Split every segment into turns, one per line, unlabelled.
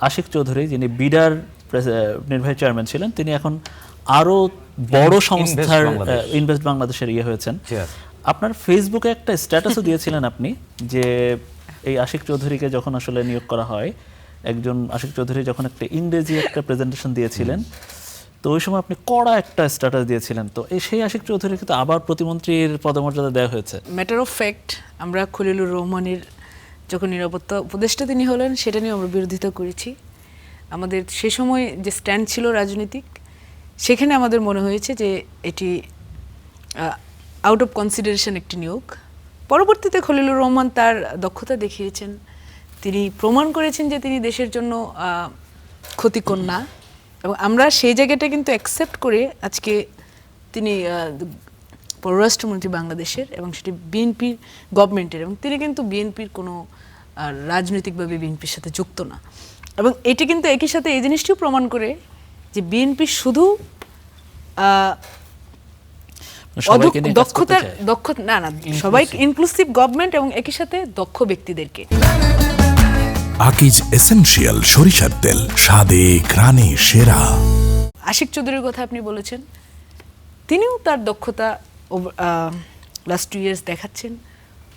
আশিক চৌধুরী যিনি বিডার নির্বাহী চেয়ারম্যান ছিলেন, তিনি এখন আরো বড় সংস্থার ইনভেস্ট বাংলাদেশের হয়েছেন। আপনার ফেসবুকে একটা স্ট্যাটাসও দিয়েছিলেন আপনি, যে এই আশিক চৌধুরীকে যখন আসলে নিয়োগ করা হয়, একজন আশিক চৌধুরী যখন একটা ইংরেজি একটা প্রেজেন্টেশন দিয়েছিলেন, তো ওই সময় আপনি কড়া একটা স্ট্যাটাস দিয়েছিলেন। তো সেই আশিক চৌধুরীকে তো আবার প্রতিমন্ত্রীর পদমর্যাদা দেওয়া হয়েছে।
ম্যাটার অফ ফ্যাক্ট, আমরা খলিলুর রহমানের যখন নিরাপত্তা উপদেষ্টা তিনি হলেন, সেটা নিয়ে আমরা বিরোধিতা করেছি। আমাদের সে সময় যে স্ট্যান্ড ছিল রাজনৈতিক, সেখানে আমাদের মনে হয়েছে যে এটি আউট অফ কনসিডারেশন একটি নিয়োগ। পরবর্তীতে খলিলুর রহমান তার দক্ষতা দেখিয়েছেন, তিনি প্রমাণ করেছেন যে তিনি দেশের জন্য ক্ষতিকর না, এবং আমরা সেই জায়গাটা কিন্তু অ্যাকসেপ্ট করে আজকে তিনি পররাষ্ট্রমন্ত্রী বাংলাদেশের, এবং সেটি বিএনপির গভর্নমেন্টের, এবং তিনি কিন্তু বিএনপির কোনো রাজনৈতিকভাবে বিএনপির সাথে যুক্ত না। এবং এটি কিন্তু একই সাথে এই জিনিসটিও প্রমাণ করে যে বিএনপি শুধু দক্ষতা না, সবাই ইনক্লুসিভ গভর্নমেন্ট এবং একই সাথে দক্ষ ব্যক্তিদেরকে।
আকিজ এসেনশিয়াল সরিষার তেল, স্বাদে ঘ্রাণে সেরা।
আশিক চৌধুরীর কথা আপনি বলেছেন, তিনিও তার দক্ষতা লাস্ট 2 ইয়ার্স দেখাচ্ছেন।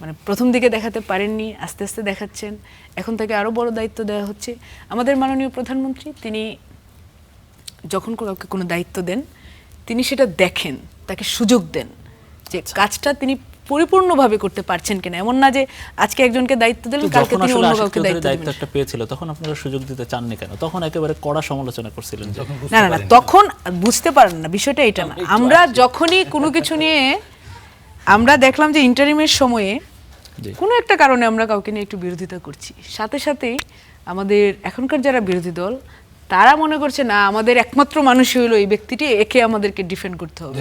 মানে প্রথম দিকে দেখাতে পারেননি, আস্তে আস্তে দেখাচ্ছেন। এখন তাকে আরও বড় দায়িত্ব দেওয়া হচ্ছে। আমাদের মাননীয় প্রধানমন্ত্রী, তিনি যখন কাউকে কোনো দায়িত্ব দেন, তিনি সেটা দেখেন, তাকে সুযোগ দেন যে কাজটা তিনি পরিপূর্ণভাবে করতে পারছেন কিনা। এমন না যে আজকে একজনকে দায়িত্ব দিলেন, কালকে তিনি অন্য কাউকে দায়িত্ব
একটা পেয়েছিল, তখন আপনারা সুযোগ দিতে চাননি কেন? তখন একেবারে কড়া সমালোচনা করছিলেন।
না না, তখন বুঝতে পারেন না, বিষয়টা এটা না। আমরা যখনই কোনো কিছু নিয়ে আমরা দেখলাম যে ইন্টারিমের সময়ে কোনো একটা কারণে আমরা কাউকে নিয়ে একটু বিরোধিতা করছি, সাথে সাথেই আমাদের এখনকার যারা বিরোধী দল, তারা মনে করছে না আমাদের একমাত্র মানুষই হলো এই ব্যক্তিটি, একে আমাদেরকে ডিফেন্ড করতে হবে।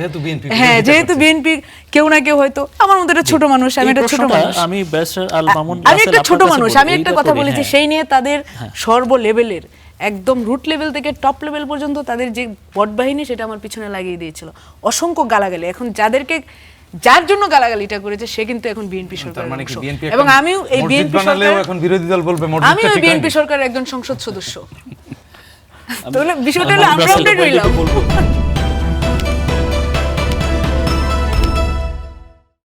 হ্যাঁ, যেহেতু বিএনপি কেউ না কেউ, হয়তো আমার মধ্যে একটা ছোট মানুষ, আমি একটা ছোট মানুষ, আমি একটা ছোট মানুষ, আমি একটা কথা বলেছি, সেই নিয়ে তাদের সর্ব লেভেলের, একদম রুট লেভেল থেকে টপ লেভেল পর্যন্ত তাদের যে বটবাহিনী, সেটা আমার পিছনে লাগিয়ে দিয়েছিল। অসংখ্য গালাগালি। এখন যার জন্য গালাগালিটা করেছে, সে কিন্তু এখন বিএনপি সরকারের অংশ, এবং আমিও এই বিএনপি সরকারের, এখন বিরোধী দল বলবে আমিও এই বিএনপি সরকারের একজন সংসদ সদস্য। তাহলে বিষয়টা হলো আমরা আপডেট হইলাম।